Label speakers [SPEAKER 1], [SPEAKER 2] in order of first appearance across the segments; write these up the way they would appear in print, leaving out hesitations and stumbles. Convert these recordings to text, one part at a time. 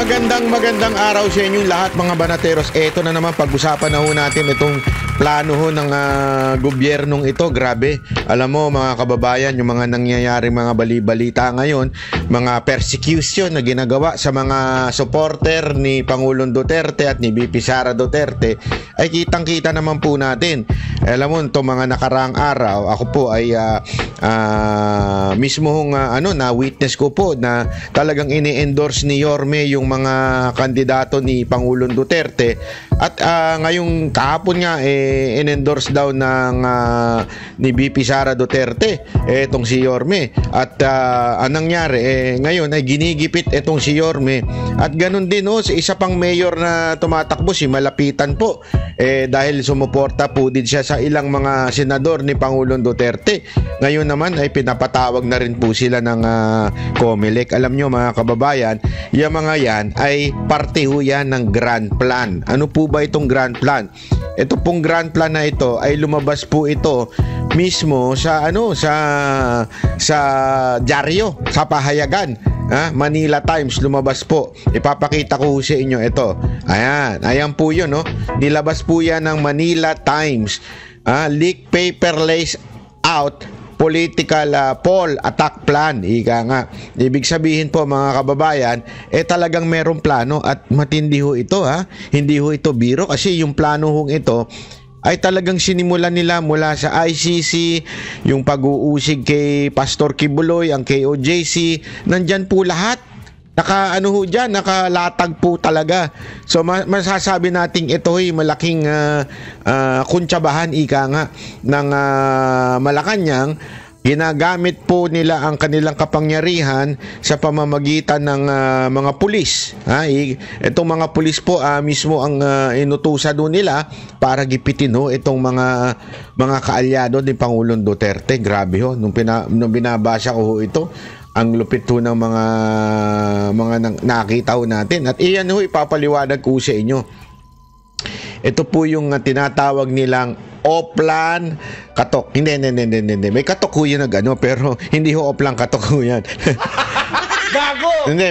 [SPEAKER 1] Magandang araw sa inyong lahat mga banateros. Eto na naman, pag-usapan na ho natin itong plano ho ng gobyernong ito. Grabe, alam mo mga kababayan, yung mga nangyayaring mga bali-balita ngayon, mga persecution na ginagawa sa mga supporter ni Pangulong Duterte at ni VP Sara Duterte, ay kitang-kita naman po natin. Alam mo, itong mga nakaraang araw, ako po ay mismo hong na-witness ko po na talagang ini-endorse ni Yorme yung mga kandidato ni Pangulong Duterte. At ngayong kahapon nga in-endorse daw ng ni VP Sara Duterte etong si Yorme. At anong nangyari ngayon ay ginigipit etong si Yorme. At ganun din sa isa pang mayor na tumatakbo, si Malapitan po, dahil sumuporta po din siya sa ilang mga senador ni Pangulong Duterte. Ngayon naman ay pinapatawag na rin po sila ng COMELEC. Alam nyo mga kababayan, yung mga yan ay parte ho yan ng grand plan. Ano po ba itong grand plan? Ito pong grand plan na ito ay lumabas po ito mismo sa sa dyaryo, sa pahayagan. Manila Times, lumabas po. Ipapakita ko sa inyo ito. Ayan po yun, no? Nilabas po yan ng Manila Times. Leak paper lays out political poll attack plan. Ika nga. Ibig sabihin po mga kababayan, talagang merong plano at matindi ho ito. Hindi ho ito biro kasi yung plano hong ito ay talagang sinimulan nila mula sa ICC, yung pag-uusig kay Pastor Kibuloy, ang KOJC, nandyan po lahat. Nakalatag po talaga. So masasabi nating ito ay malaking kuntsabahan ika nga ng Malacanang. Ginagamit po nila ang kanilang kapangyarihan sa pamamagitan ng mga pulis. Itong mga pulis po mismo ang inutusan doon nila para gipitin itong mga kaalyado ni Pangulong Duterte. Grabe ho, nung binabasa ko ito, ang lupit ho ng mga nakita ho natin. At iyan ho, ipapaliwanag ko sa inyo. Ito po yung tinatawag nilang Oplan Katok. Hindi. May katok ho yun pero hindi ho Oplan Katok ho yan. Gago! Hindi,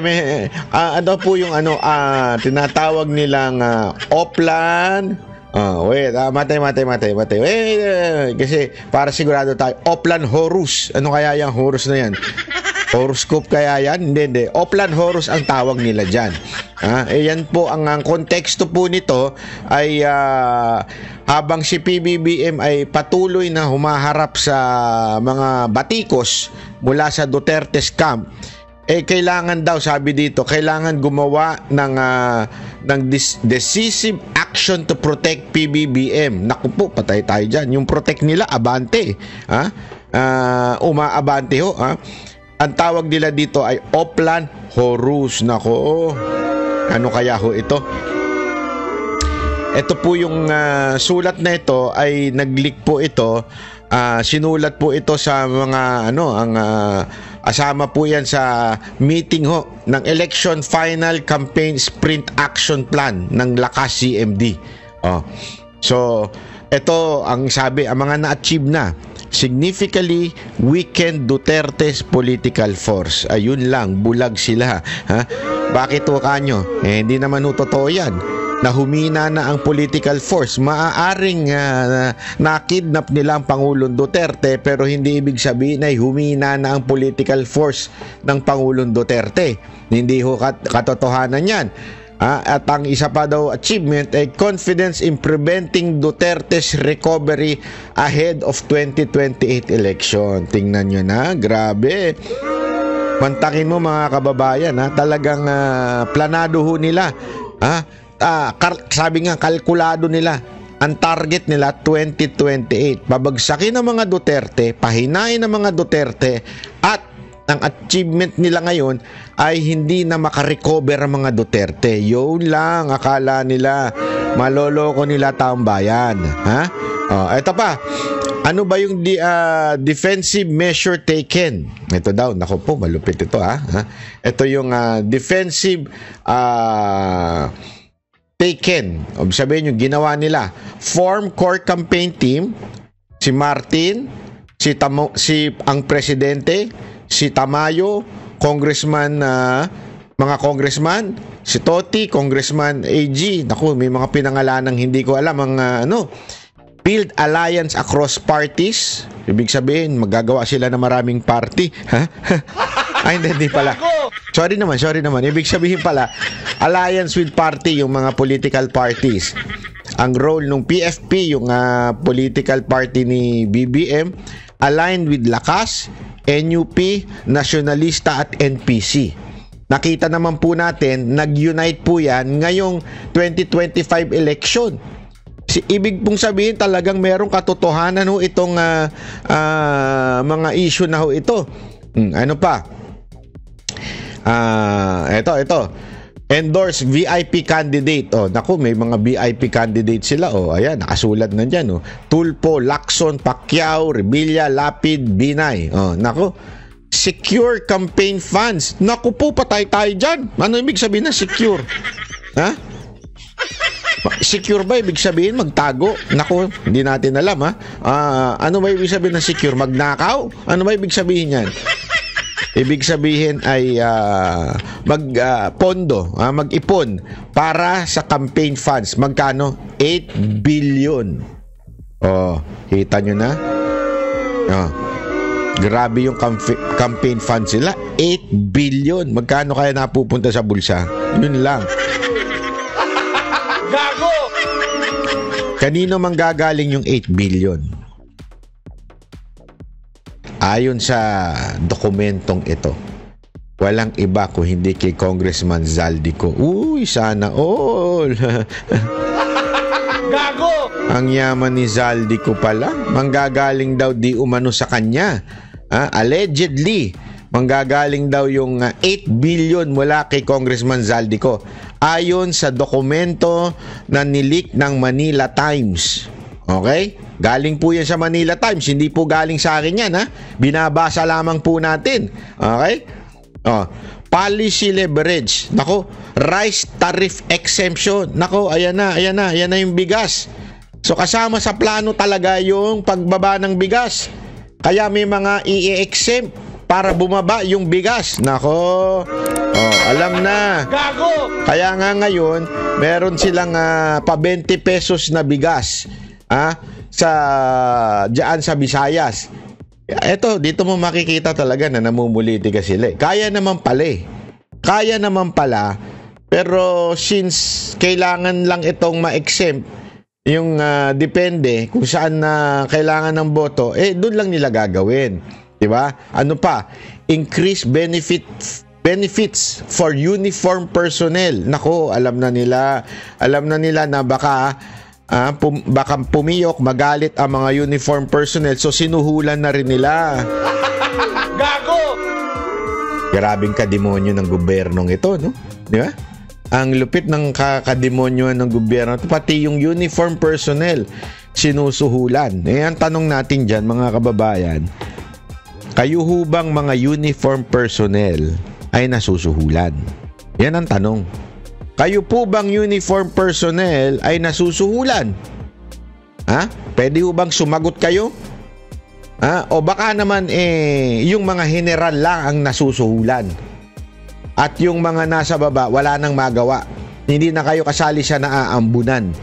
[SPEAKER 1] ano po yung tinatawag nilang Oplan. Matay. Kasi para sigurado tayo, Oplan Horus. Ano kaya yung Horus na yan? Horoscope kaya yan? Hindi. Oplan Horus ang tawag nila dyan. Yan po, ang konteksto po nito ay habang si PBBM ay patuloy na humaharap sa mga batikos mula sa Duterte's camp, kailangan daw, sabi dito, kailangan gumawa ng decisive action to protect PBBM. Naku po, patay tayo dyan. Yung protect nila, abante. Umaabante ho. Ang tawag nila dito ay Oplan Horus. Nako, ano kaya ho ito? Ito po yung sulat na ito ay nag-leak po ito. Sinulat po ito sa mga asama po yan sa meeting ho ng Election Final Campaign Sprint Action Plan ng Lakas CMD. So, ito ang sabi, ang mga na-achieve na. Significantly weakened Duterte's political force. Ayun lang, bulag sila. Bakit ho kanyo? Hindi naman ho totoo yan. Na humina na ang political force. Maaaring nakidnap nila ang Pangulong Duterte, pero hindi ibig sabihin ay humina na ang political force ng Pangulong Duterte. Hindi ho katotohanan yan. At ang isa pa daw achievement ay confidence in preventing Duterte's recovery ahead of 2028 election. Tingnan nyo na, grabe. Mantakin mo mga kababayan, talagang planado ho nila. Sabi nga, kalkulado nila. Ang target nila 2028. Babagsakin ng mga Duterte, pahinain ng mga Duterte, at ang achievement nila ngayon ay hindi na makarecover ang mga Duterte. Yun lang, akala nila maloloko nila taong bayan. Ito pa, ano ba yung defensive measure taken? Ito daw, nako po, malupit ito. Ito yung defensive taken. Sabihin yung ginawa nila. Form core campaign team, si Martin, si ang presidente, si Tamayo, Congressman mga congressman, si Toti, Congressman AG, naku, may mga pinangalanang hindi ko alam ang Field Alliance Across Parties. Ibig sabihin, magagawa sila ng maraming party. Ha? Ay, hindi pala. Sorry naman. Ibig sabihin pala, alliance with party, yung mga political parties. Ang role ng PFP, yung political party ni BBM, aligned with Lakas, NUP, Nacionalista at NPC. Nakita naman po natin, nag-unite po yan ngayong 2025 election. Ibig pong sabihin talagang merong katotohanan ho itong mga issue na ho ito. Ano pa? Ito. Endorse VIP candidate. Naku, may mga VIP candidate sila. Ayan, nakasulat na dyan. Tulfo, Lacson, Pacquiao, Revilla, Lapid, Binay. Naku, secure campaign funds. Naku po, patay tayo dyan. Ano ibig sabihin na secure? Ha? Secure ba ibig sabihin magtago? Naku, hindi natin alam ha. Ano ba ibig sabihin na secure? Magnakaw? Ano ba ibig sabihin yan? Ibig sabihin ay pondo, mag-ipon para sa campaign funds. Magkano? 8 billion. Kita nyo na? Grabe yung campaign funds sila. 8 billion. Magkano kaya napupunta sa bulsa? Yun lang. Gago! Kanino manggagaling yung 8 billion? Ayon sa dokumentong ito, walang iba kung hindi kay Congressman Zaldico. Uy, sana all. Gago! Ang yaman ni Zaldico pala. Manggagaling daw di umano sa kanya. Allegedly, manggagaling daw yung 8 billion mula kay Congressman Zaldico. Ayon sa dokumento na nileak ng Manila Times. Okay? Galing po yan sa Manila Times. Hindi po galing sa akin yan, ha? Binabasa lamang po natin. Okay? Policy leverage. Nako, rice tariff exemption. Nako, ayan na yung bigas. So, kasama sa plano talaga yung pagbaba ng bigas. Kaya may mga i-exempt para bumaba yung bigas. Nako, alam na. Gago! Kaya nga ngayon, meron silang pa 20 pesos na bigas. Diyan sa Visayas. Eto, dito mo makikita talaga na namumulitika sila. Kaya naman pala, pero since kailangan lang itong ma-exempt, yung depende kung saan kailangan ng boto, doon lang nila gagawin. Diba? Ano pa? Increase benefits for uniform personnel. Nako, alam na nila na baka pumiyok, magalit ang mga uniform personnel, so sinuhulan na rin nila. Gago! Grabing kademonyo ng gobyernong ito, no? Di ba? Ang lupit ng kademonyo ng gobyerno, pati yung uniform personnel sinusuhulan. Ang tanong natin dyan, mga kababayan, kayo hubang mga uniform personnel ay nasusuhulan? Yan ang tanong. Kayo po bang uniform personnel ay nasusuhulan? Pwede ho bang sumagot kayo? O baka naman yung mga general lang ang nasusuhulan. At yung mga nasa baba wala nang magawa. Hindi na kayo kasali sa naaambunan.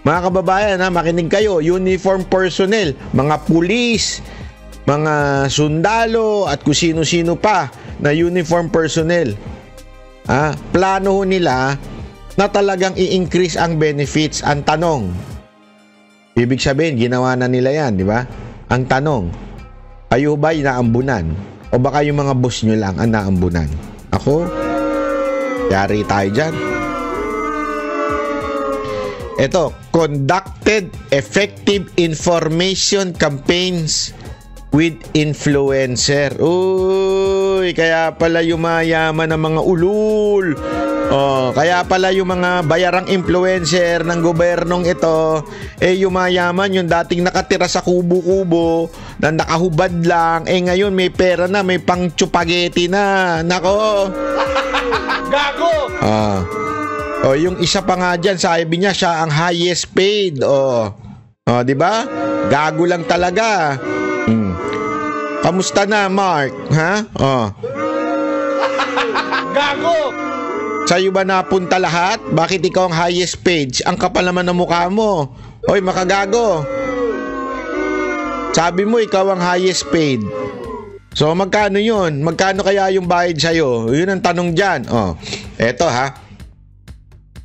[SPEAKER 1] Mga kababayan, makinig kayo, uniform personnel, mga pulis, mga sundalo at kung sino-sino pa na uniform personnel. Plano nila na talagang i-increase ang benefits. Ang tanong, ibig sabihin ginawa na nila yan, di ba? Ang tanong, kayo ba'y naambunan? O baka yung mga boss nyo lang ang naambunan? Ako, yari tayo dyan. Ito, conducted effective information campaigns with influencer. Uy, kaya pala yumayaman ng mga ulul. Kaya pala yung mga bayarang influencer ng gobernong ito, yumayaman yung dating nakatira sa kubo-kubo, na nakahubad lang, ngayon may pera na, may pang chupageti na. Nako. Gago. Yung isa pa nga dyan, sabi niya siya ang highest paid. Di ba? Gago lang talaga. Kamusta na, Mark? Ha? Sa'yo ba napunta lahat? Bakit ikaw ang highest paid? Ang kapal naman ng mukha mo. Oy, makagago. Sabi mo ikaw ang highest paid. So magkano yun? Magkano kaya yung bayad sa'yo? Yun ang tanong dyan. Oh, eto ha.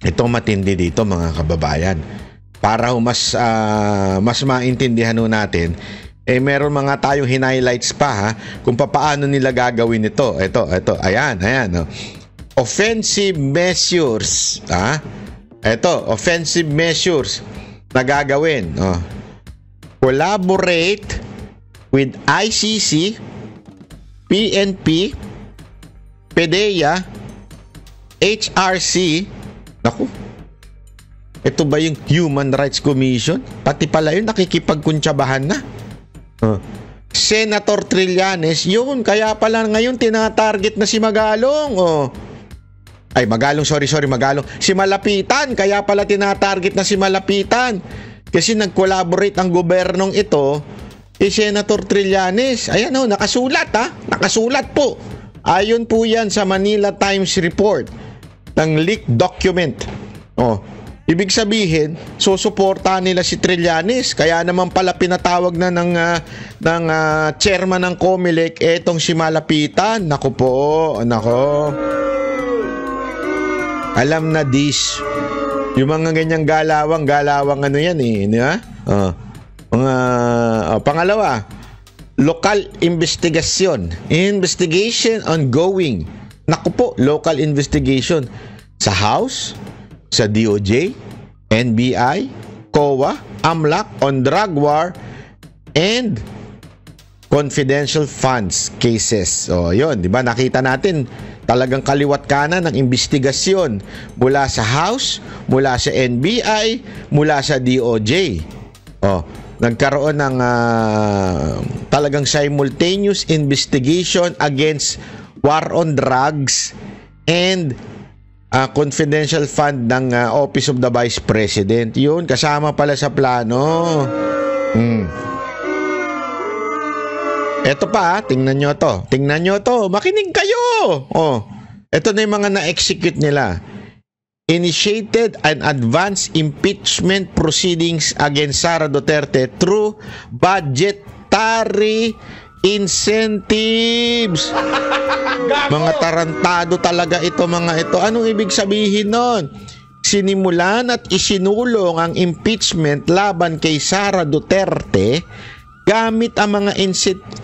[SPEAKER 1] Ito matindi dito mga kababayan. Para mas maintindihan natin, meron mga tayong highlights pa ha, kung paano nila gagawin ito. Ito, ayan. Oh. Offensive measures. Ito, offensive measures na gagawin. Oh. Collaborate with ICC, PNP, PDEA, HRC. Naku, ito ba yung Human Rights Commission? Pati pala yun, nakikipagkuntsabahan na. Senator Trillanes, yun, kaya pala ngayon tinatarget na si Magalong. Ay, Magalong, sorry, Magalong. Si Malapitan, kaya pala tinatarget na si Malapitan. Kasi nag-collaborate ang gobernong ito, Senator Trillanes. Ayan nakasulat nakasulat po. Ayon po yan sa Manila Times report ng leaked document. Ibig sabihin, susuportahan nila si Trillanes. Kaya naman pala pinatawag na ng chairman ng COMELEC etong si Malapitan. Naku po, nako. Alam na this. Yung mga ganyang galawang ano yan di ba? Pangalawa, local investigation ongoing. Naku po, local investigation sa House, sa DOJ, NBI, COA, AMLAC on drug war and confidential funds cases. Yun, di ba? Nakita natin talagang kaliwat kanan ng investigasyon mula sa House, mula sa NBI, mula sa DOJ. Nagkaroon ng talagang simultaneous investigation against war on drugs and confidential fund ng Office of the Vice President. Yun, kasama pala sa plano. Eto pa, tingnan nyo to. Makinig kayo. Eto na yung mga na-execute nila. Initiated an advanced impeachment proceedings against Sara Duterte through budgetary incentives. Mga tarantado talaga ito, mga ito. Anong ibig sabihin nun? Sinimulan at isinulong ang impeachment laban kay Sara Duterte gamit ang mga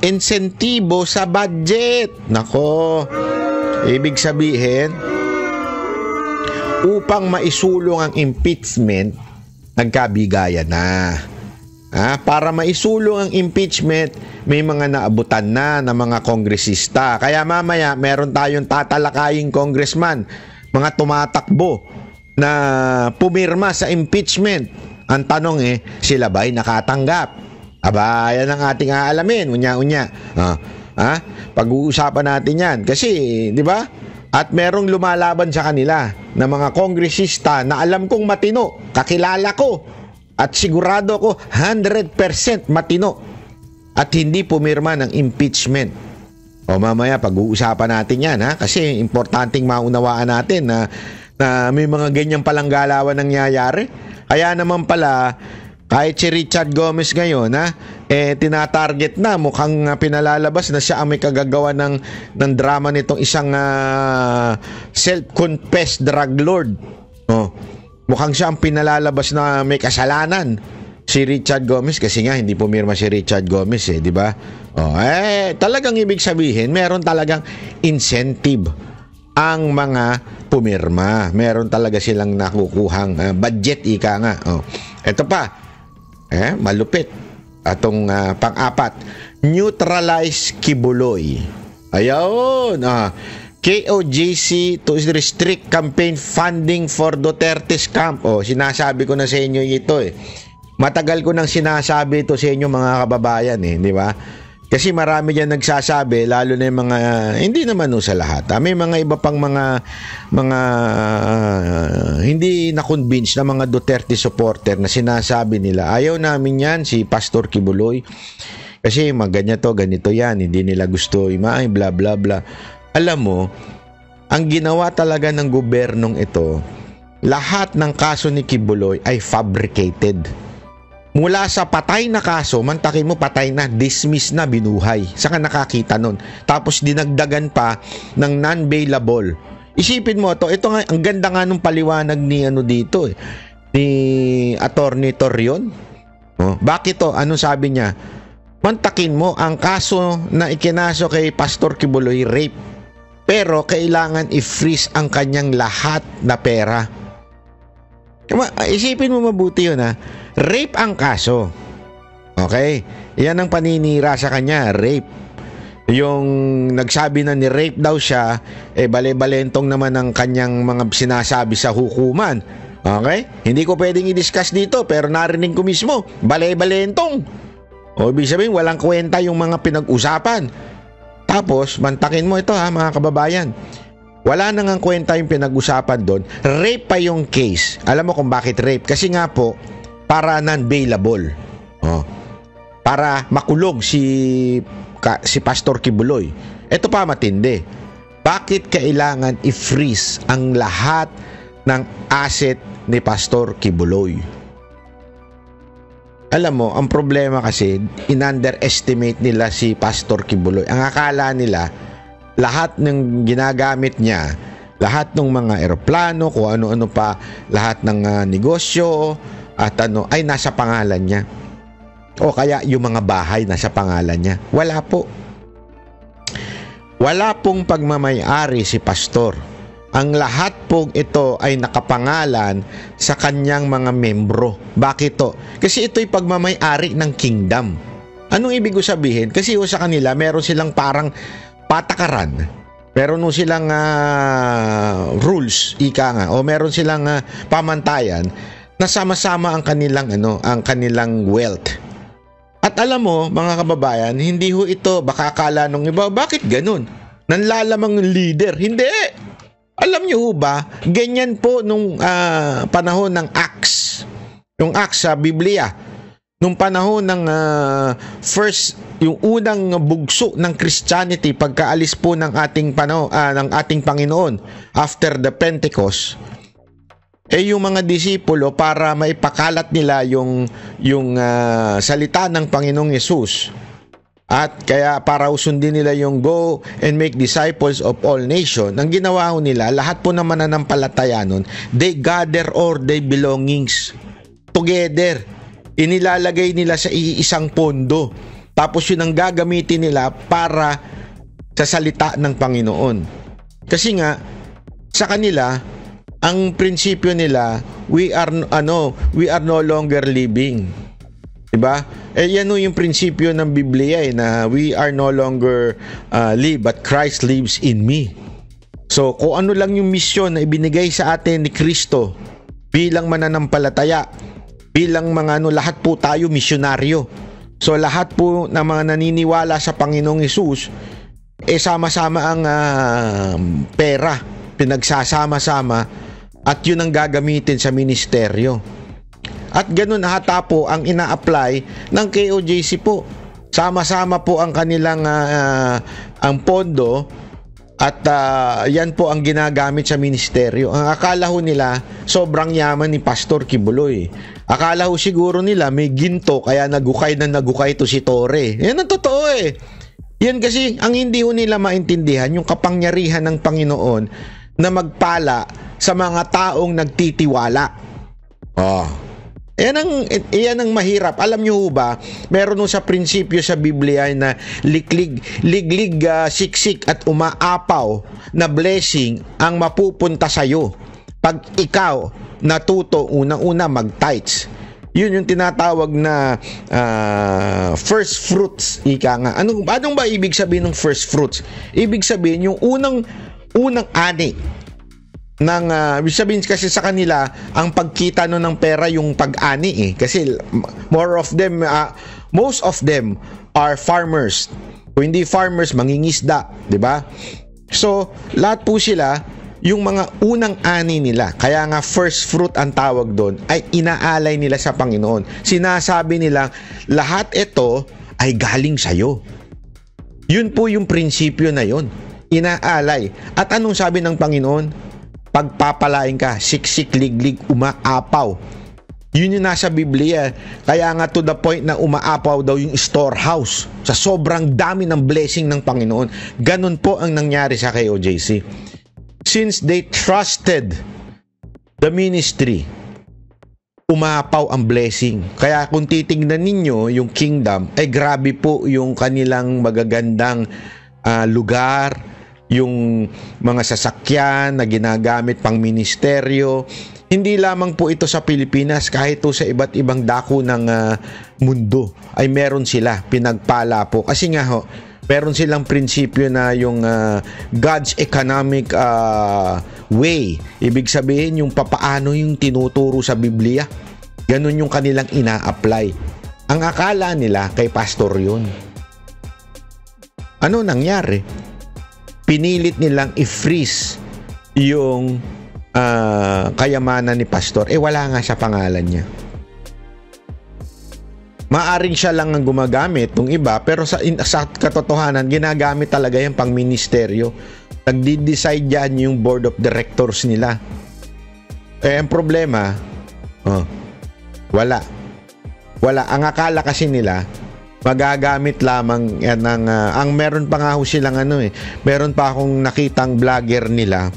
[SPEAKER 1] insentibo sa budget. Nako, ibig sabihin, upang maisulong ang impeachment, nagkabigayan na. Para maisulong ang impeachment, may mga naabutan na ng mga kongresista. Kaya mamaya, meron tayong tatalakaying congressman, mga tumatakbo na pumirma sa impeachment. Ang tanong sila ba'y nakatanggap? Aba, yan ang ating aalamin. Unya-unya. Pag-uusapan natin yan. Kasi, di ba? At merong lumalaban sa kanila na mga kongresista na alam kong matino, kakilala ko, at sigurado ko 100% matino at hindi pumirma ng impeachment. Mamaya pag-uusapan natin yan, kasi importanteng maunawaan natin na may mga ganyang palang galawan nangyayari. Kaya naman pala, kahit si Richard Gomez ngayon, tinatarget na, mukhang pinalalabas na siya ang may kagagawa ng drama nitong isang self-confessed drug lord. Mukhang siya ang pinalalabas na may kasalanan, si Richard Gomez, kasi nga hindi pumirma si Richard Gomez, di ba? Talagang ibig sabihin, meron talagang incentive ang mga pumirma. Meron talaga silang nakukuhang budget, ika nga. Ito pa, malupit. Atong pang-apat, neutralize Kibuloy. Ayun, KOJC to restrict campaign funding for Duterte's camp. Sinasabi ko na sa inyo ito Matagal ko nang sinasabi ito sa inyo mga kababayan di ba? Kasi marami diyan nagsasabi, lalo na yung mga hindi naman sa lahat. May mga iba pang mga hindi na-convince na mga Duterte supporter na sinasabi nila, ayaw namin yan si Pastor Kibuloy. Kasi ganito yan, hindi nila gusto, bla bla bla. Alam mo, ang ginawa talaga ng gobernong ito, lahat ng kaso ni Kibuloy ay fabricated. Mula sa patay na kaso, mantakin mo patay na, dismiss na, binuhay. Saka nakakita nun. Tapos dinagdagan pa ng non-bailable. Isipin mo ito nga, ang ganda nga nung paliwanag ni dito ni Attorney Torreon. Bakit to? Anong sabi niya? Mantakin mo, ang kaso na ikinaso kay Pastor Kibuloy, rape. Pero kailangan i-freeze ang kanyang lahat na pera. Isipin mo mabuti yun Rape ang kaso. Okay? Yan ang paninira sa kanya, rape. Yung nagsabi na ni rape daw siya, bale-balentong naman ang kanyang mga sinasabi sa hukuman. Okay? Hindi ko pwedeng i-discuss dito, pero narinig ko mismo, bale-balentong. O ibig sabihin, walang kwenta yung mga pinag-usapan. Tapos, mantakin mo ito mga kababayan. Wala na ngang kwenta yung pinag-usapan doon. Rape pa yung case. Alam mo kung bakit rape? Kasi nga po, para non-bailable. Para makulong si Pastor Kibuloy. Ito pa matindi. Bakit kailangan i-freeze ang lahat ng asset ni Pastor Kibuloy? Alam mo, ang problema kasi, in-underestimate nila si Pastor Kibuloy. Ang akala nila, lahat ng ginagamit niya, lahat ng mga eroplano, kung ano-ano pa, lahat ng negosyo, at ay nasa pangalan niya. O kaya yung mga bahay nasa pangalan niya. Wala po. Wala pong pagmamay-ari si Pastor. Ang lahat pong ito ay nakapangalan sa kanyang mga membro. Bakit to? Kasi ito'y pagmamay-ari ng kingdom. Anong ibig sabihin? Kasi sa kanila, meron silang parang patakaran. Meron silang rules, ika nga. O meron silang pamantayan na sama-sama ang kanilang wealth. At alam mo, mga kababayan, hindi ito, baka akala nung iba, bakit ganun? Nanlalamang leader. Hindi! Alam niyo ba, ganyan po nung panahon ng Acts. Yung Acts sa Biblia. Nung panahon ng yung unang bugso ng Christianity pagkaalis po ng ating ng ating Panginoon after the Pentecost. Yung mga disipulo para maipakalat nila yung salita ng Panginoong Yesus. At kaya para usundin nila yung go and make disciples of all nations, ang ginawa nila, lahat po ng mananampalataya nun, they gather all their belongings together. Inilalagay nila sa isang pondo. Tapos yun ang gagamitin nila para sa salita ng Panginoon. Kasi nga, sa kanila, ang prinsipyo nila, we are no longer living. Diba? Yan yung prinsipyo ng Biblia na we are no longer live but Christ lives in me. So kung ano lang yung misyon na ibinigay sa atin ni Kristo bilang mananampalataya, bilang mga lahat po tayo misyonaryo. So lahat po ng mga naniniwala sa Panginoong Hesus sama-sama ang pera, pinagsasama-sama at yun ang gagamitin sa ministeryo. At ganun hata po ang ina-apply ng KOJC po. Sama-sama po ang kanilang ang pondo at yan po ang ginagamit sa ministeryo. Ang akala ho nila sobrang yaman ni Pastor Kibuloy. Akala ho siguro nila may ginto kaya nagukay to si Torre. Yan ang totoo Yan kasi ang hindi ho nila maintindihan yung kapangyarihan ng Panginoon na magpala sa mga taong nagtitiwala. Yan ang mahirap. Alam nyo ba, meron sa prinsipyo sa Biblia na liglig, siksik at umaapaw na blessing ang mapupunta sa'yo pag ikaw natuto unang-una mag-tithes. Yun yung tinatawag na first fruits. Ika nga. Anong ba ibig sabihin ng first fruits? Ibig sabihin yung unang ani ibig sabihin kasi sa kanila ang pagkita ng pera yung pag-ani kasi most of them are farmers. Kung hindi farmers, mangingisda, di ba? So lahat po sila yung mga unang ani nila, kaya nga first fruit ang tawag doon, ay inaalay nila sa Panginoon. Sinasabi nila lahat ito ay galing sa'yo. Yun po yung prinsipyo na yun. inaalay. At anong sabi ng Panginoon? Pagpapalain ka, siksik, liglig, umaapaw. Yun yung nasa Biblia. Kaya nga to the point na umaapaw daw yung storehouse sa sobrang dami ng blessing ng Panginoon. Ganun po ang nangyari sa KOJC. Since they trusted the ministry, umapaw ang blessing. Kaya kung titignan ninyo yung kingdom, ay grabe po yung kanilang magagandang lugar, yung mga sasakyan na ginagamit pang ministeryo. Hindi lamang po ito sa Pilipinas, kahit po sa iba't ibang dako ng mundo ay meron sila, pinagpala po. Kasi nga ho, meron silang prinsipyo na yung God's economic way. Ibig sabihin yung papaano yung tinuturo sa Biblia. Ganun yung kanilang ina-apply. Ang akala nila kay pastor yun. Ano nangyari? Pinilit nilang i-freeze yung kayamanan ni pastor. Wala nga sa pangalan niya. Maaring siya lang ang gumagamit ng iba, pero sa katotohanan, ginagamit talaga yung pang ministeryo. Nagdi-decide yan yung board of directors nila. Ang problema, wala. Ang akala kasi nila, magagamit lamang yan ng, ang meron pa nga ho silang meron pa akong nakitang vlogger nila.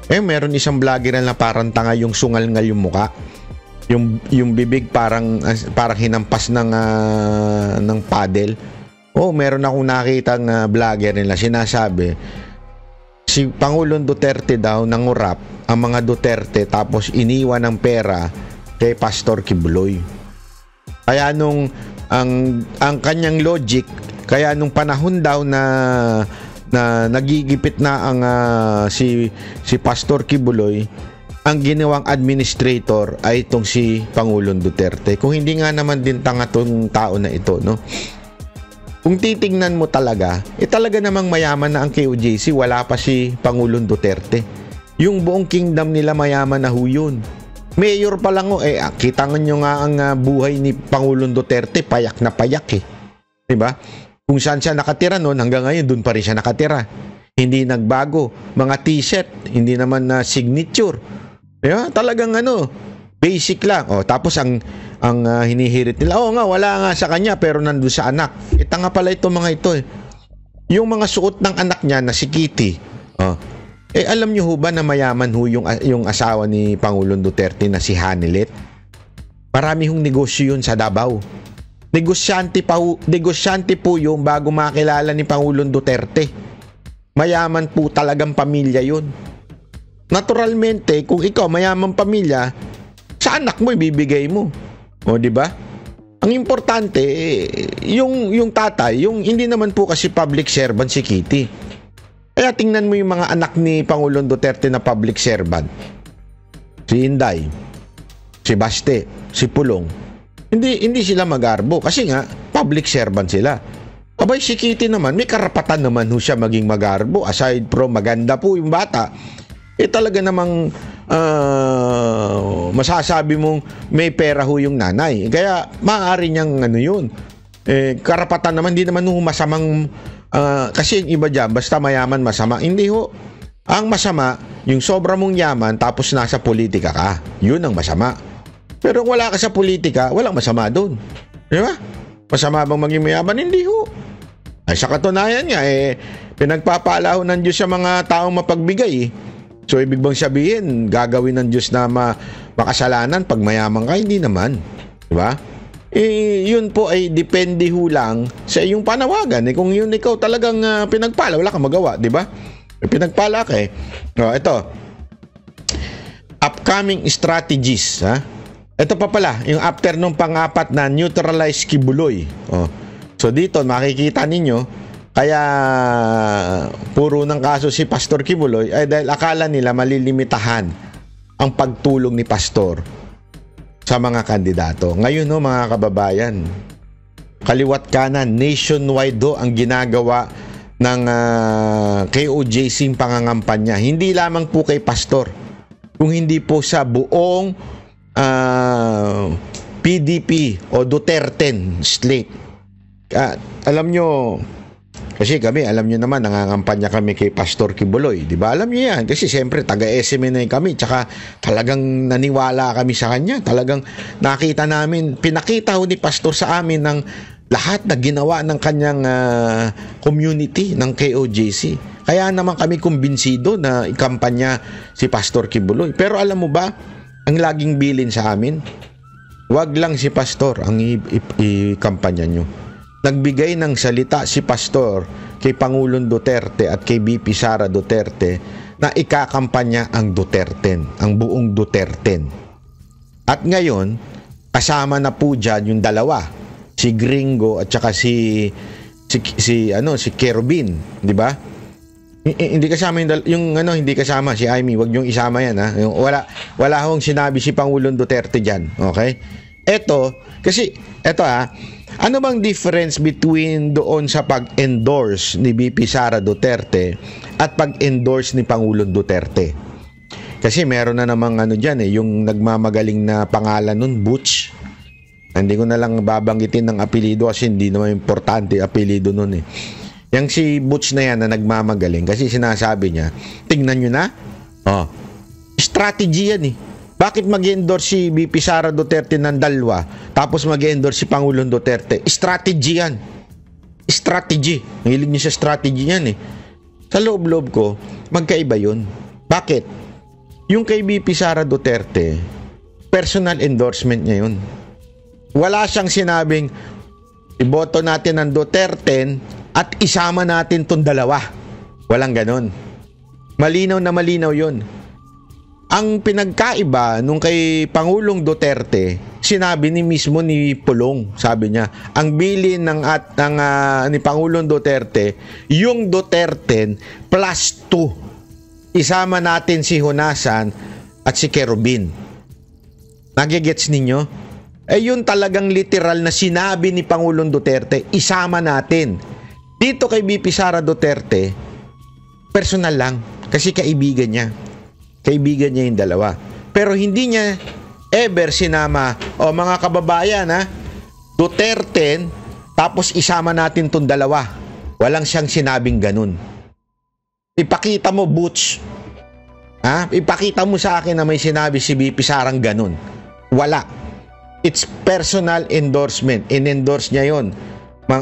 [SPEAKER 1] Meron isang vlogger na parang tanga yung sungal-ngal yung muka. Yung bibig parang hinampas ng paddle. Meron akong nakitang vlogger nila, sinasabi si Pangulong Duterte daw nangurap ang mga Duterte tapos iniwan ng pera kay Pastor Kibuloy. Kaya nung ang kanyang logic, kaya nung panahon daw na nagigipit na ang si Pastor Kibuloy, ang ginawang administrator ay itong si Pangulong Duterte. Kung hindi nga naman din tanga tong tao na ito, no? Kung titingnan mo talaga, talaga namang mayaman na ang KOJC, wala pa si Pangulong Duterte. Yung buong kingdom nila mayaman na ho yun. Mayor pa lang kita nyo nga ang buhay ni Pangulong Duterte, payak na payak diba? Kung saan siya nakatira noon, hanggang ngayon, doon pa rin siya nakatira. Hindi nagbago. Mga t-shirt, hindi naman na signature. Diba? Talagang basic lang. Tapos ang hinihirit nila, nga, wala nga sa kanya, pero nandun sa anak. Tanga pala ito mga ito Yung mga suot ng anak niya na si Kitty, alam niyo ho ba na mayaman ho yung asawa ni Pangulong Duterte na si Hanilet? Marami hong negosyo yun sa Davao. Negosyante po yung bago makilala ni Pangulong Duterte. Mayaman po talagang pamilya yun. Naturalmente, kung ikaw mayamang pamilya, sa anak mo ibibigay mo. Di ba? Ang importante, yung tatay, yung hindi naman po kasi public servant si Kitty. Kaya tingnan mo yung mga anak ni Pangulong Duterte na public servant. Si Inday, si Baste, si Pulong. Hindi sila magarbo kasi nga public servant sila. Abay si Kitty naman, may karapatan naman ho siya maging magarbo. Aside from maganda po yung bata, talaga namang masasabi mong may pera ho yung nanay. Kaya maaari niyang yun. Karapatan naman, hindi naman ho masamang kasi yung iba dyan, basta mayaman masama. Hindi ho. Ang masama, yung sobra mong yaman tapos nasa politika ka. Yun ang masama. Pero kung wala ka sa politika, walang masama doon. Di ba? Masama bang maging mayaman? Hindi ho. Ay sa katunayan nga, pinagpapala ho ng Diyos sa mga taong mapagbigay. So ibig bang sabihin, gagawin ng Diyos na makasalanan pag mayaman ka? Hindi naman. Di ba? Yun po ay depende ho lang sa iyong panawagan. Kung yun ikaw talagang pinagpala, wala kang magawa, di ba? Pinagpala ka ito. Upcoming strategies, Ito pa pala, yung after nung pang-apat na neutralize Kibuloy. So dito, makikita ninyo, kaya puro ng kaso si Pastor Kibuloy ay dahil akala nila malilimitahan ang pagtulong ni Pastor sa mga kandidato. Ngayon mga kababayan, kaliwat kanan, nationwide ang ginagawa ng KOJC pangangampanya. Hindi lamang po kay Pastor, kung hindi po sa buong PDP o Duterte slate. Alam nyo, Kasi kami, alam nyo naman, nangangampanya kami kay Pastor Kibuloy. Di ba? Alam nyo yan. Kasi siyempre, taga-SMNA kami. Tsaka talagang naniwala kami sa kanya. Talagang nakita namin, pinakita ho ni Pastor sa amin ng lahat na ginawa ng kanyang community ng KOJC. Kaya naman kami kumbinsido na ikampanya si Pastor Kibuloy. Pero alam mo ba, ang laging bilin sa amin, wag lang si Pastor ang ikampanya nyo. Nagbigay ng salita si Pastor kay Pangulong Duterte at kay BP Sara Duterte na ikakampanya ang Duterte, ang buong Duterte. At ngayon, kasama na po dyan yung dalawa, si Gringo at saka si Kerubin, di ba? Hindi kasama hindi kasama si Amy, wag niyong isama yan ha. Yung wala hong sinabi si Pangulong Duterte diyan, okay? Eto ano bang difference between doon sa pag-endorse ni BP Sara Duterte at pag-endorse ni Pangulong Duterte? Kasi meron na namang diyan yung nagmamagaling na pangalan nun, Butch. Hindi ko na lang babanggitin ng apelyido kasi hindi naman importante apelyido nun Yang si Butch na yan na nagmamagaling kasi sinasabi niya, tingnan nyo na, strategy yan Bakit mag-endorse si BP Sara Duterte ng dalawa tapos mag-endorse si Pangulong Duterte? Strategy yan. Strategy. Mahilig niya sa strategy yan Sa loob-loob ko, magkaiba yun. Bakit? Yung kay BP Sara Duterte, personal endorsement niya yun. Wala siyang sinabing, iboto natin ang Duterte at isama natin tong dalawa. Walang ganon. Malinaw na malinaw yun. Ang pinagkaiba nung kay Pangulong Duterte, sinabi mismo ni Pulong, sabi niya, ang bilin ni Pangulong Duterte, yung Duterte plus 2. Isama natin si Honasan at si Kerubin. Nagigets ninyo? Yun talagang literal na sinabi ni Pangulong Duterte, isama natin. Dito kay BP Sara Duterte, personal lang, kasi kaibigan niya. Kaibigan niya yung dalawa. Pero hindi niya ever sinama, mga kababayan Duterte, tapos isama natin tong dalawa. Walang siyang sinabing ganun. Ipakita mo, Butch. Ipakita mo sa akin na may sinabi si BP Sarang ganun. Wala. It's personal endorsement. In-endorse niya yon,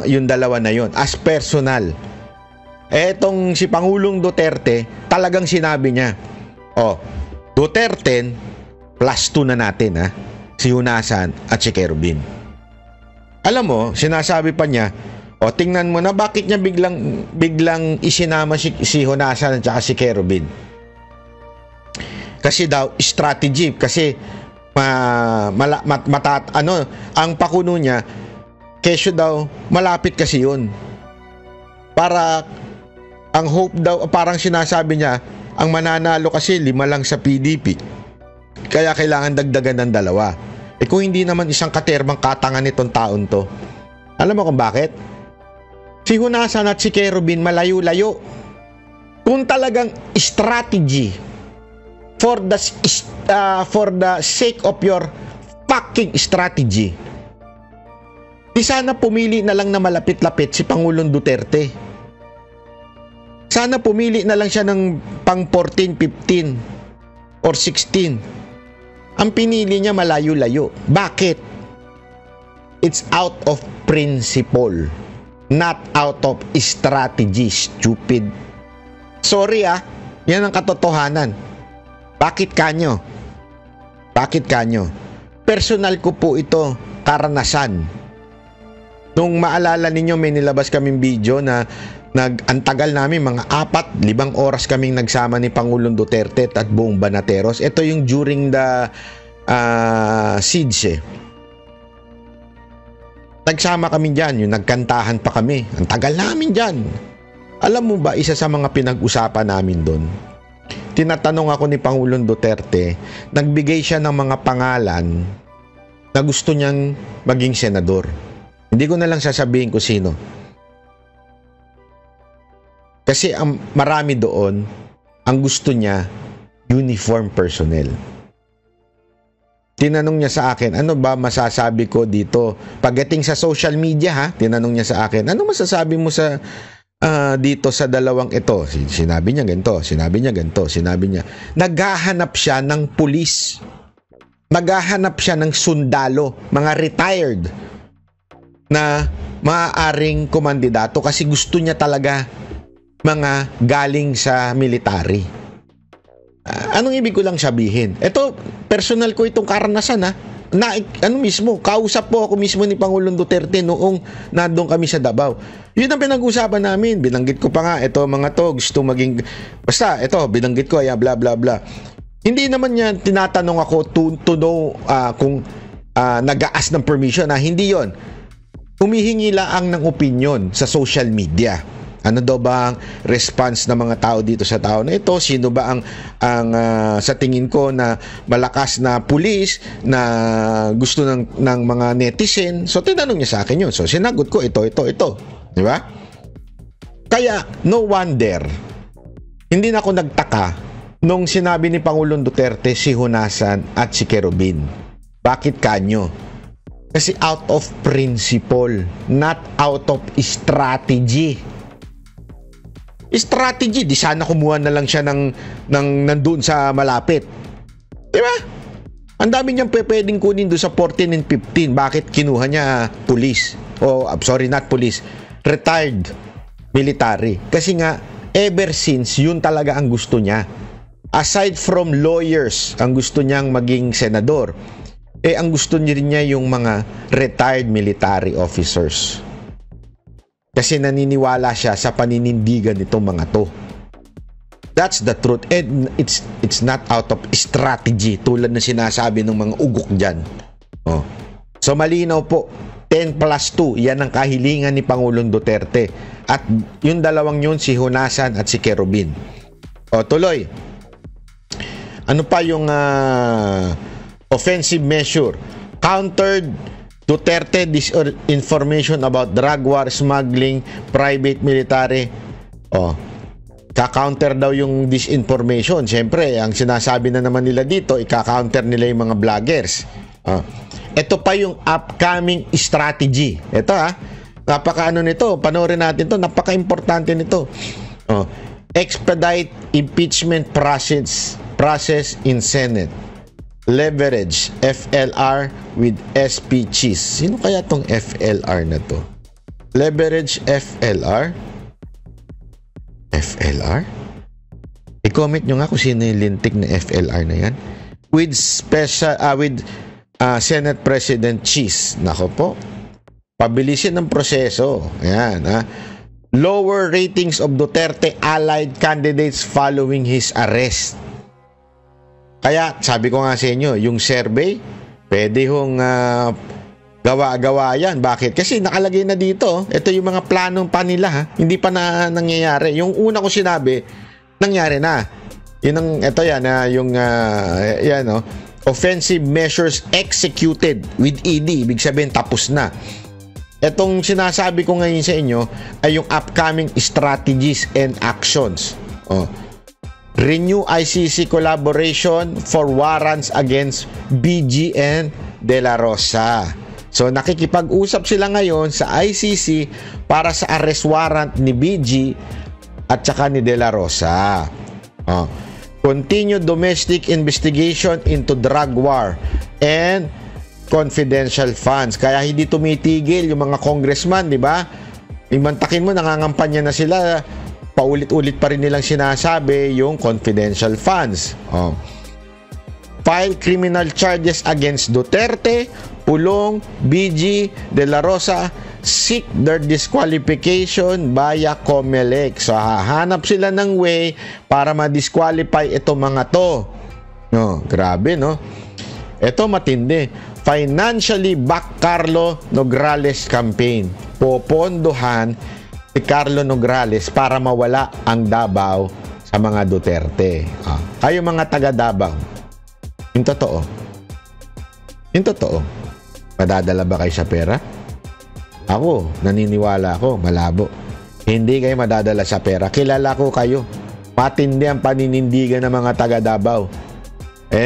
[SPEAKER 1] yung dalawa na yon, as personal. Etong si Pangulong Duterte, talagang sinabi niya, Duterte plus 2 na natin si Honasan at si Kerubin. Alam mo, sinasabi pa niya, tingnan mo na bakit niya biglang isinama si Honasan at si Kerubin. Kasi daw strategy, kasi ang pakuno niya, kesyo daw malapit kasi yun. Para ang hope daw, parang sinasabi niya, ang mananalo kasi 5 lang sa PDP. Kaya kailangan dagdagan ng 2. Kung hindi naman isang katerbang katangan itong taon to. Alam mo kung bakit? Si Honasan at si Kerubin malayo-layo. Kung talagang strategy for the sake of your fucking strategy, di sana pumili na lang na malapit-lapit si Pangulong Duterte. Sana pumili na lang siya ng pang 14, 15 or 16. Ang pinili niya malayo-layo. Bakit? It's out of principle, not out of strategy, stupid. Sorry yan ang katotohanan. Bakit kanyo? Personal ko po ito, karanasan. Nung maalala ninyo, may nilabas kaming video na antagal namin, mga 4-5 oras kaming nagsama ni Pangulong Duterte at buong Banateros. Ito yung during the siege Nagsama kami dyan, yung nagkantahan pa kami. Ang tagal namin dyan. Alam mo ba, isa sa mga pinag-usapan namin doon, tinatanong ako ni Pangulong Duterte, nagbigay siya ng mga pangalan na gusto niyang maging senador. Hindi ko na lang sasabihin ko sino. Kasi ang marami doon, ang gusto niya, uniform personnel. Tinanong niya sa akin, ano ba masasabi ko dito? Pagdating sa social media tinanong niya sa akin, ano masasabi mo sa dito sa dalawang ito. Sinabi niya ganito, sinabi niya ganito, sinabi niya. Naghahanap siya ng pulis. Naghahanap siya ng sundalo, mga retired na maaaring kumandidato kasi gusto niya talaga mga galing sa military. Anong ibig ko lang sabihin? Ito, personal ko itong karanasan mismo, kausap po ako mismo ni Pangulong Duterte noong nandun kami sa Davao. Yun ang pinag-usapan namin. Binanggit ko pa nga, ito mga to, gusto maging, basta, ito, binanggit ko, bla bla bla. Hindi naman niya tinatanong ako to know kung nag-aas ng permission. Hindi yon. Humihingi lang ng opinion sa social media. Ano daw ba ang response ng mga tao dito sa tao na ito? Sino ba ang sa tingin ko na malakas na pulis na gusto ng mga netizen? So tinanong niya sa akin yun. So sinagot ko ito. Di ba? Kaya no wonder hindi na ako nagtaka nung sinabi ni Pangulong Duterte si Honasan at si Kerubin. Bakit kanyo? Kasi out of principle, not out of strategy. Strategy, di sana kumuha na lang siya ng nandun sa malapit. Di ba? Ang dami niyang pwedeng kunin doon sa 14 and 15. Bakit kinuha niya police? Not police. Retired military. Kasi nga, ever since, yun talaga ang gusto niya. Aside from lawyers, ang gusto niyang maging senador, ang gusto niya yung mga retired military officers. Kasi naniniwala siya sa paninindigan nitong mga to. That's the truth. And it's not out of strategy tulad na sinasabi ng mga ugok dyan. So malinaw po, 10+2, yan ang kahilingan ni Pangulong Duterte. At yung dalawang yun, si Honasan at si Kerubin. Tuloy. Ano pa yung offensive measure? Countered Duterte disinformation about drug war, smuggling, private military. Ka-counter daw yung disinformation. Siyempre, ang sinasabi na naman nila dito, ika-counter nila yung mga vloggers. Ito pa yung upcoming strategy. Ito napaka-ano nito, panoorin natin to, napaka-importante nito. Expedite impeachment process in Senate. Leverage FLR with SP Cheese. Sino kaya tong FLR na to? Leverage FLR? FLR? I-comment nyo nga kung sino yung lintik na FLR na yan. With Senate President Cheese. Nako po. Pabilisin ng proseso. Ayan, Lower ratings of Duterte allied candidates following his arrest. Kaya, sabi ko nga sa inyo, yung survey, pwede hong gawa-gawa yan. Bakit? Kasi nakalagay na dito. Ito yung mga planong pa nila. Hindi pa na nangyayari. Yung una ko sinabi, nangyari na. Ito yan, offensive measures executed with ED. Ibig sabihin, tapos na. Itong sinasabi ko ngayon sa inyo ay yung upcoming strategies and actions. Renew ICC collaboration for warrants against BG and De La Rosa. So nakikipag-usap sila ngayon sa ICC para sa arrest warrant ni BG at saka ni De La Rosa. Continue domestic investigation into drug war and confidential funds. Kaya hindi tumitigil yung mga congressman, di ba? Imantakin mo, nangangampanya na sila. Paulit-ulit pa rin nilang sinasabi yung confidential funds. File criminal charges against Duterte, Pulong, BG, De La Rosa, seek their disqualification via COMELEC. So hahanap sila ng way para ma-disqualify itong mga to. Grabe, no? Ito matindi. Financially back Carlo Nograles campaign. Popondohan si Carlo Nograles para mawala ang Davao sa mga Duterte. Kayo mga taga Davao, yung totoo, madadala ba kayo sa pera? Ako, naniniwala ako, malabo. Hindi kayo madadala sa pera. Kilala ko kayo. Matindi ang paninindigan ng mga taga Davao.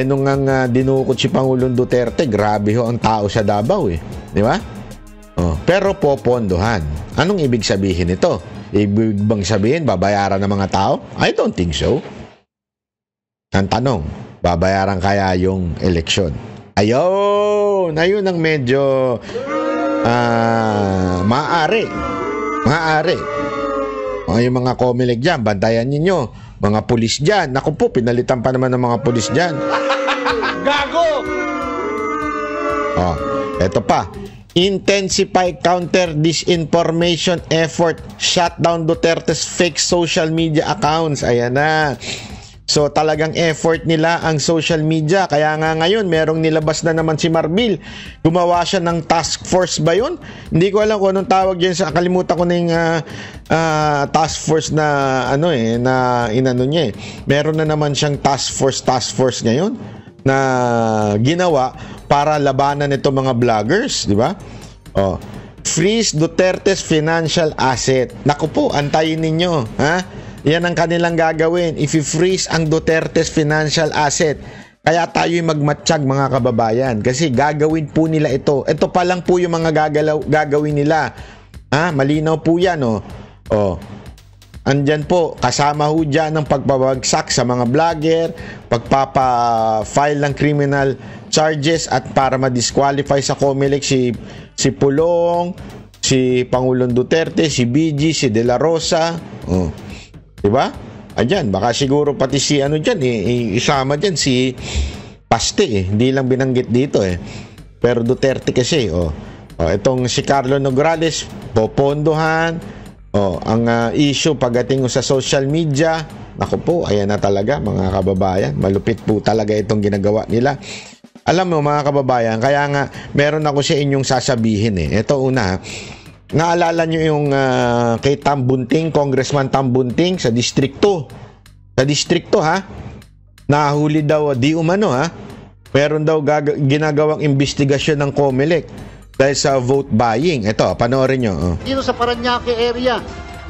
[SPEAKER 1] Nung dinukot si Pangulong Duterte, grabe ho ang tao sa Davao, di ba? Pero popondohan. Anong ibig sabihin nito? Ibig bang sabihin, babayaran ng mga tao? I don't think so. Ang tanong, babayaran kaya yung eleksyon? Ayun ang medyo maaari. Yung mga Comelec dyan, bantayan ninyo. Mga pulis dyan. Naku po, pinalitan pa naman ng mga pulis dyan.
[SPEAKER 2] Gago!
[SPEAKER 1] Eto pa. Intensify counter disinformation effort. Shut down Duterte's fake social media accounts. Ayan na. So talagang effort nila ang social media. Kaya nga ngayon merong nilabas na naman si Marbil. Gumawa siya ng task force ba yun? Hindi ko alam kung anong tawag dyan. Kalimutan ko na yung task force na na inano niya eh. Meron na naman siyang task force ngayon na ginawa para labanan itong mga vloggers, di ba? Freeze Duterte's financial asset. Naku po, antayin ninyo, ha? Yan ang kanilang gagawin. If you freeze ang Duterte's financial asset, kaya tayo'y magmatsyag mga kababayan. Kasi gagawin po nila ito. Ito pa lang po yung mga gagawin nila. Malinaw po yan, Andyan po, kasama ho dyan ang pagbabagsak sa mga vlogger, pagpapa-file ng criminal charges at para ma-disqualify sa Comelec si Pulong, si Pangulong Duterte, si BG, si De La Rosa. Diba? Ayan, baka siguro pati si dyan, isama dyan si Paste hindi lang binanggit dito Pero Duterte kasi, itong si Carlo Nograles, popondohan, ang issue pagdating sa social media, naku po, ayan na talaga mga kababayan, malupit po talaga itong ginagawa nila. Alam mo mga kababayan, kaya nga meron ako sa inyong sasabihin Ito una, naalala nyo yung kay Tam Bunting, Congressman Tam Bunting sa distrikto. Sa distrikto nahuli daw di umano meron daw ginagawang investigasyon ng Comelec dahil sa vote buying. Ito, panoorin nyo.
[SPEAKER 2] Dito sa Parañaque area,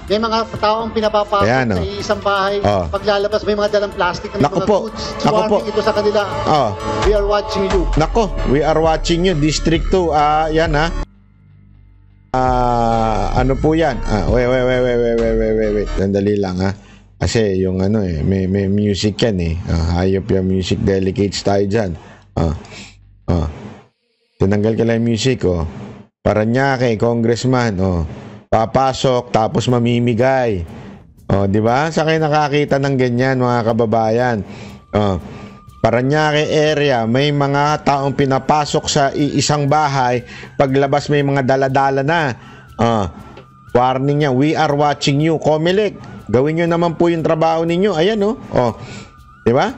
[SPEAKER 2] may mga taong pinapapasok sa isang bahay. Paglalabas, may mga dalang plastic na mga goods. Warning ito sa kanila. We are watching you.
[SPEAKER 1] Nako, we are watching you. District 2, yan ano po yan? Wait. Sandali lang Kasi yung may music yan hayop yung music delicates tayo dyan. Tinanggal ka lang yung music Parañaque, congressman papasok tapos mamimigay. Di ba? Sa kayo nakakita ng ganyan mga kababayan. Parañaque area, may mga taong pinapasok sa isang bahay, paglabas may mga daladala na. Warning niya, we are watching you. Comelec, gawin nyo naman po yung trabaho ninyo. Ayan di ba?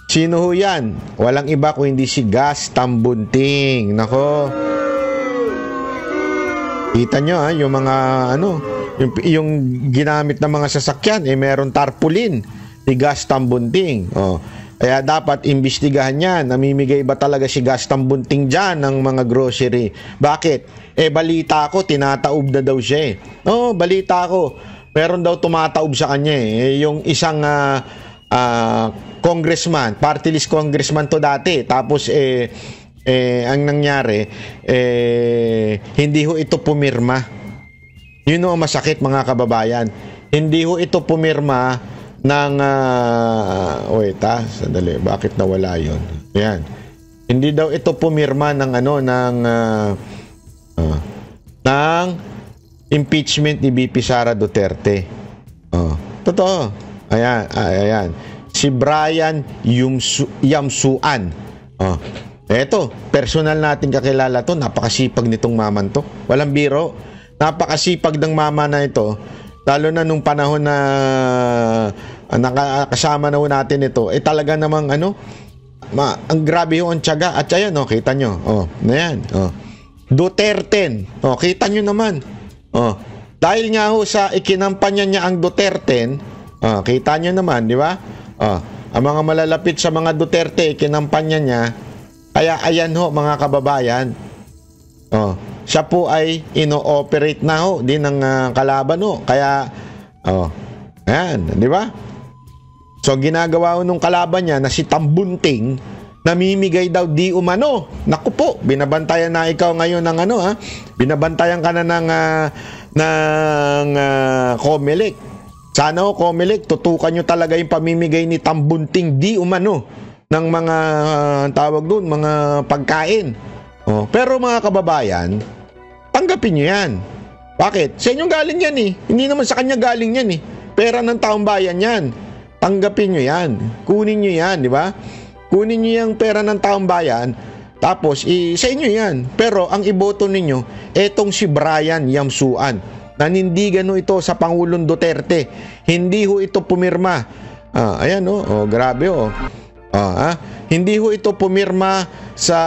[SPEAKER 1] Sino ho yan? Walang iba kung hindi si Gas Tambunting. Nako. Kita nyo yung mga yung ginamit ng mga sasakyan meron tarpaulin ni Gas Tambunting. Kaya dapat imbestigahan yan. Namimigay ba talaga si Gas Tambunting dyan ng mga grocery? Bakit? Balita ko, tinataob na daw siya balita ko. Meron daw tumataob sa kanya yung isang congressman, party list congressman to dati. Tapos ang nangyari, hindi ho ito pumirma. Yun ang masakit mga kababayan. Hindi ho ito pumirma ng wait sandali, bakit nawala yun? Yan. Hindi daw ito pumirma ng ng impeachment ni BP Sara Duterte. Totoo. Ayan. Si Brian Yamsuan. Eto, personal natin kakilala to, napakasipag nitong maman to. Walang biro. Napakasipag ng mama na ito. Lalo na nung panahon na nakasama na natin ito, talaga namang ang grabe yung tiyaga. At ayan, kita nyo. Na yan. Duterte. Kita nyo naman. Dahil nga sa ikinampanya niya ang Duterte, kita nyo naman, di ba? Ang mga malalapit sa mga Duterte, ikinampanya niya. Kaya ayan mga kababayan. Siya po ay ino-operate na din ng kalaban Kaya ayan, di ba? So ginagawa nung kalaban niya na si Tambunting, namimigay daw di umano. Naku po, binabantayan na ikaw ngayon ng binabantayan ka na ng COMELEC. Sana COMELEC, tutukan nyo talaga yung pamimigay ni Tambunting di umano ng mga tawag doon, mga pagkain. Pero mga kababayan, tanggapin nyo yan. Bakit? Sa inyong galing yan eh. Hindi naman sa kanya galing yan eh. Pera ng taong bayan yan. Tanggapin nyo yan. Kunin nyo yan, di ba? Kunin nyo yung pera ng taong bayan, tapos sa inyo yan. Pero ang iboto ninyo, etong si Brian Yamsuan. Nanindigan ho ito sa Pangulong Duterte. Hindi ho ito pumirma. Ayan grabe hindi ho ito pumirma sa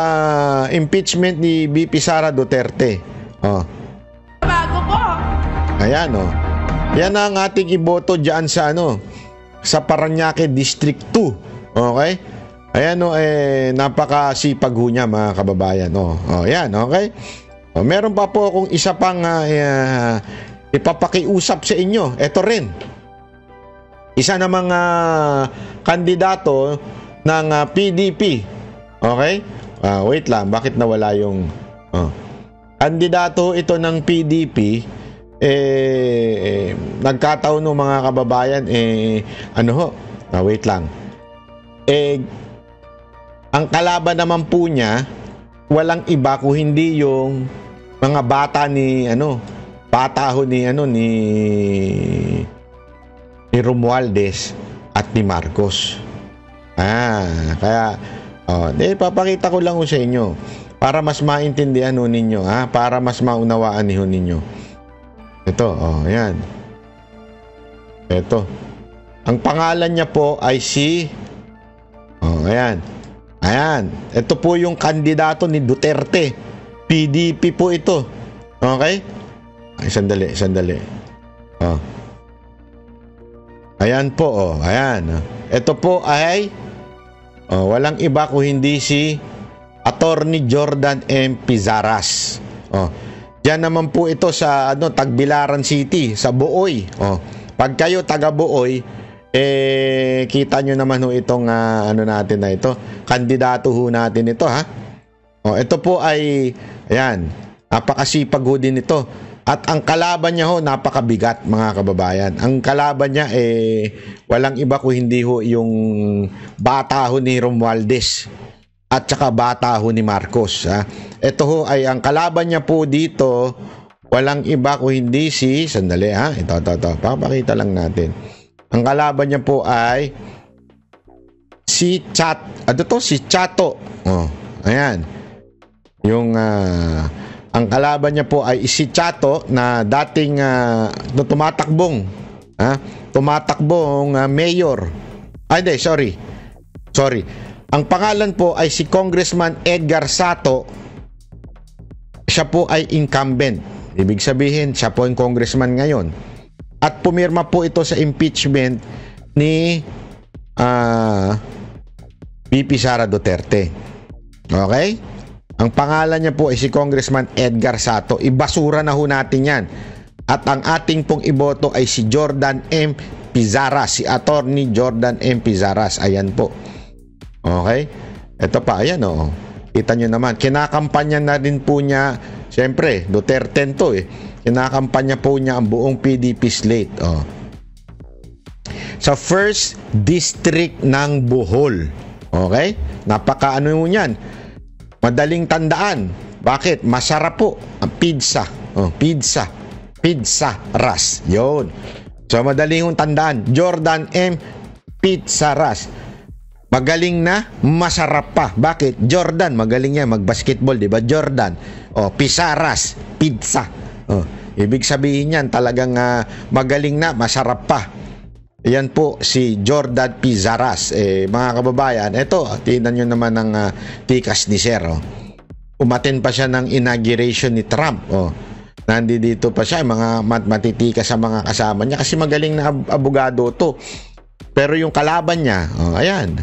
[SPEAKER 1] impeachment ni VP Sara Duterte.
[SPEAKER 3] Bago po.
[SPEAKER 1] Ayan yan ang ating iboto diyan sa sa Parañaque District 2. Okay? Ayan napakasipag ho niya mga kababayan. Yan, okay? Meron pa po akong isa pang ipapakiusap sa inyo. Ito rin. Isa na mga kandidato ng PDP. Okay? Wait lang, bakit nawala yung kandidato ito ng PDP? Nagkataon ng mga kababayan wait lang. Ang kalaban naman po niya walang iba kung hindi yung mga bata ni Romualdez at ni Marcos. Kaya papakita ko lang sa inyo para mas maintindihan ninyo, para mas maunawaan ninyo. Ito, ayan. Ito. Ang pangalan niya po ay si ayan. Ayan. Ito po yung kandidato ni Duterte. PDP po ito. Okay? Sandali. Ayan po, ayan. Ito po ay walang iba kung hindi si Attorney Jordan M. Pizaras. Diyan naman po ito sa Tagbilaran City, sa Buoy. Pag kayo taga Buoy, kita nyo naman itong natin na ito. Kandidato ho natin ito, ha. Ito po ay ayan, napakasipag ho din ito. At ang kalaban niya ho, napakabigat mga kababayan. Ang kalaban niya walang iba kung hindi ho yung bata ho ni Romualdez at saka bata ho ni Marcos. Ito ho ay ang kalaban niya po dito, walang iba kung hindi si, sandali ito, papakita lang natin. Ang kalaban niya po ay si Chato. Ayan. Yung ang kalaban niya po ay si Chato na dating tumatakbong mayor. Hindi, sorry. Ang pangalan po ay si Congressman Edgar Sato. Siya po ay incumbent. Ibig sabihin, siya po yung congressman ngayon. At pumirma po ito sa impeachment ni VP Sara Duterte. Okay? Ang pangalan niya po ay si Congressman Edgar Sato. Ibasura na ho natin yan. At ang ating pong iboto ay si Jordan M. Pizaras. Si Attorney Jordan M. Pizaras. Ayan po. Okay? Ito pa. Ayan o. Kita nyo naman. Kinakampanya na din po niya. Siyempre, Duterte to Kinakampanya po niya ang buong PDP slate. Sa first district ng Bohol. Okay? Napaka yan. Madaling tandaan. Bakit? Masarap po ang pizza. Pizza Ras. Yun. So, madaling tandaan. Jordan M. Pizaras. Magaling na, masarap pa. Bakit? Jordan, magaling yan mag-basketball, di ba? Jordan. Pizaras, pizza. Ibig sabihin yan, talagang magaling na, masarap pa. Yan po si Jordan Pizaras. Mga kababayan, ito, tingnan nyo naman ang tikas ni Sir. Umaten pa siya ng inauguration ni Trump. Nandito pa siya, mga matitikas sa mga kasama niya kasi magaling na abogado to. Pero yung kalaban niya, ayan,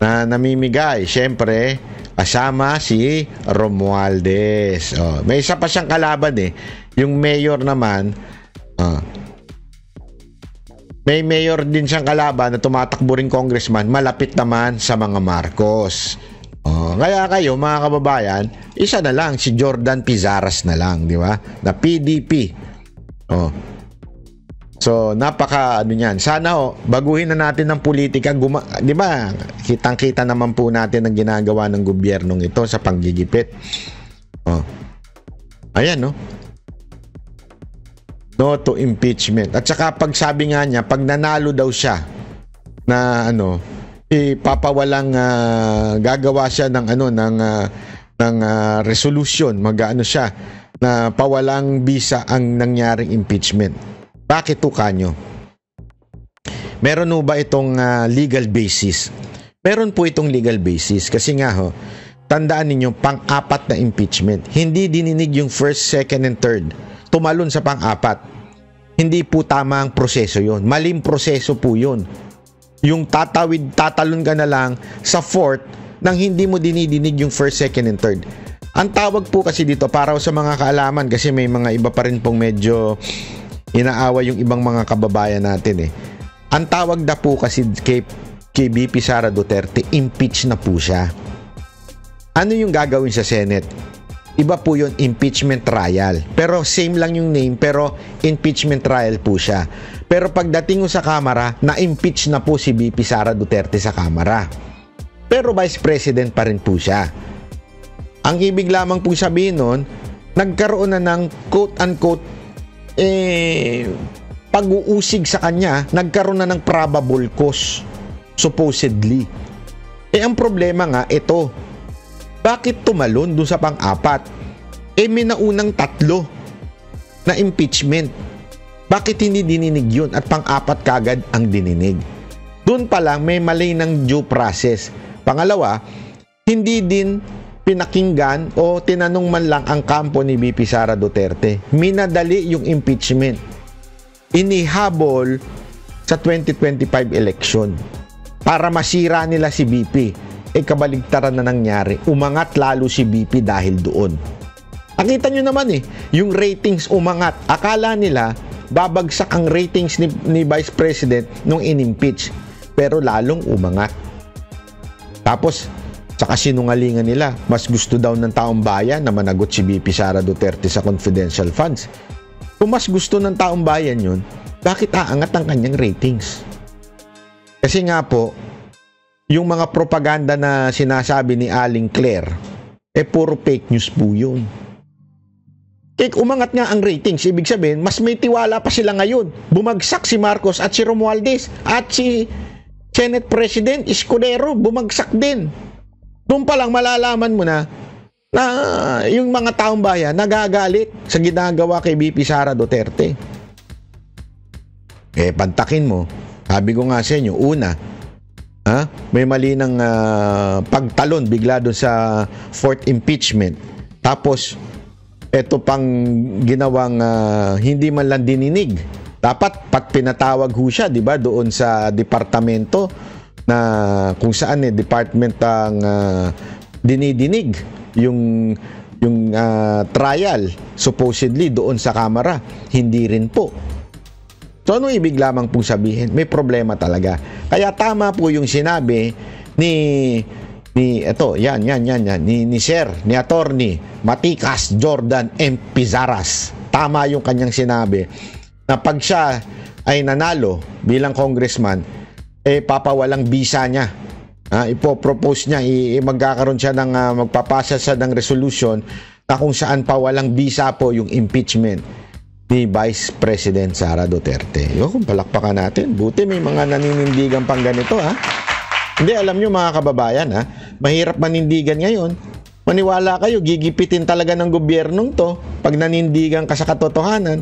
[SPEAKER 1] na namimigay, syempre, kasama si Romualdez. May isa pa siyang kalaban Yung mayor naman, may mayor din siyang kalaban na tumatakbo ring congressman, malapit naman sa mga Marcos. Kaya kayo mga kababayan, isa na lang, si Jordan Pizaras na lang, di ba? Na PDP. Oh. So, napaka ano niyan. Sana baguhin na natin ng politika. 'Di ba? Kitang-kita naman po natin ang ginagawa ng gobyernong ito sa panggigipit. Oh. Ayan, no? No to impeachment. At saka pag sabi nga niya, pag nanalo daw siya na ipapawalang gagawa siya ng resolution, mag-ano siya na pawalang bisa ang nangyaring impeachment. Bakit to kanyo? Meron ba itong legal basis? Meron po itong legal basis kasi nga tandaan ninyo, pang-apat na impeachment. Hindi dininig yung first, second, and third. Tumalon sa pang-apat. Hindi po tama ang proseso yun. Maling proseso po yun. Yung tatalon ka na lang sa fourth nang hindi mo dinidinig yung first, second, and third. Ang tawag po kasi dito, para sa mga kaalaman, kasi may mga iba pa rin pong medyo inaawa yung ibang mga kababayan natin Ang tawag na po kasi kay VP Sara Duterte, impeach na po siya. Ano yung gagawin sa Senate? Iba po yun, impeachment trial. Pero same lang yung name, pero impeachment trial po siya. Pero pagdating sa Kamara, na-impeach na po si VP Sara Duterte sa Kamara. Pero Vice President pa rin po siya. Ang ibig lamang po sabihin nun, nagkaroon na ng quote-unquote pag-uusig sa kanya, nagkaroon na ng probable cause, supposedly. Ang problema nga, ito, bakit tumalon doon sa pang-apat? May naunang 3 na impeachment. Bakit hindi dininig yun at pang-apat kagad ang dininig? Doon pa lang may mali ng due process. Pangalawa, hindi din pinakinggan o tinanong man lang ang kampo ni VP Sara Duterte. Minadali yung impeachment. Inihabol sa 2025 election para masira nila si VP. Kabaligtaran na nangyari. Umangat lalo si VP dahil doon. Nakita nyo naman yung ratings umangat. Akala nila babagsak ang ratings ni Vice President nung in-impeach. Pero lalong umangat. Tapos, sa kasinungalingan nila, mas gusto daw ng taong bayan na managot si VP Sara Duterte sa confidential funds. Kung mas gusto ng taong bayan yun, bakit aangat ang kanyang ratings? Kasi nga po, yung mga propaganda na sinasabi ni Aling Claire, puro fake news po yun. Umangat nga ang ratings, ibig sabihin, mas may tiwala pa sila ngayon. Bumagsak si Marcos at si Romualdez at si Senate President Escudero, bumagsak din. Doon pa lang malalaman mo na yung mga taong bayan nagagalit sa ginagawa kay VP Sara Duterte. Pantakin mo. Sabi ko nga sa inyo, una, may mali ng pagtalon bigla doon sa fourth impeachment. Tapos, ito pang ginawang hindi man lang dininig. Dapat pinatawag ho siya, di ba, doon sa departamento na kung saan department ang dinidinig yung trial supposedly doon sa Kamara. Hindi rin po. So ano ibig lamang pong sabihin? May problema talaga. Kaya tama po yung sinabi ni Sir, ni Attorney Matikas Jordan M. Pizaras. Tama yung kanyang sinabi na pag siya ay nanalo bilang congressman, papawalang bisa niya. Ipopropose niya, magkakaroon siya ng magpapasa siya ng resolution na kung saan pawalang bisa po yung impeachment ni Vice President Sara Duterte. Kung palakpakan natin, buti may mga naninindigan pang ganito Hindi, alam nyo mga kababayan mahirap manindigan ngayon. Maniwala kayo, gigipitin talaga ng gobyernong to pag nanindigan ka sa katotohanan.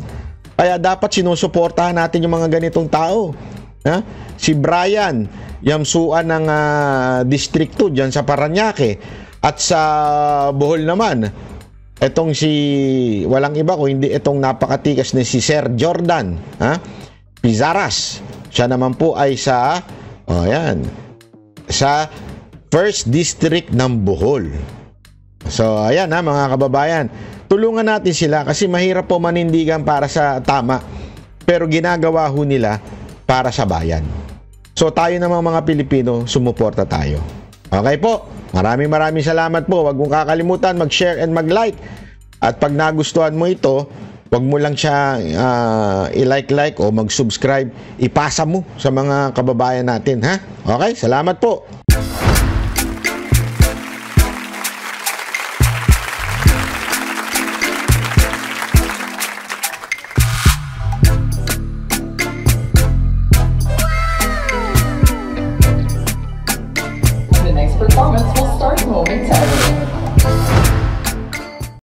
[SPEAKER 1] Kaya dapat sinusuportahan natin yung mga ganitong tao. Si Brian, yamsuan ng District 2 dyan sa Parañaque. At sa Bohol naman, etong walang iba ko, hindi itong napakatikas ni si Sir Jordan Pizaras. Siya naman po ay sa First District ng Bohol. So, ayan mga kababayan. Tulungan natin sila kasi mahirap po manindigan para sa tama. Pero ginagawa ho nila para sa bayan. So, tayo namang mga Pilipino, sumuporta tayo. Okay po. Maraming salamat po. Huwag mong kakalimutan mag-share and mag-like. At pag nagustuhan mo ito, Wag mo lang siya i-like o mag-subscribe, ipasa mo sa mga kababayan natin, ha? Okay, salamat po.
[SPEAKER 4] The next performance will start momentarily.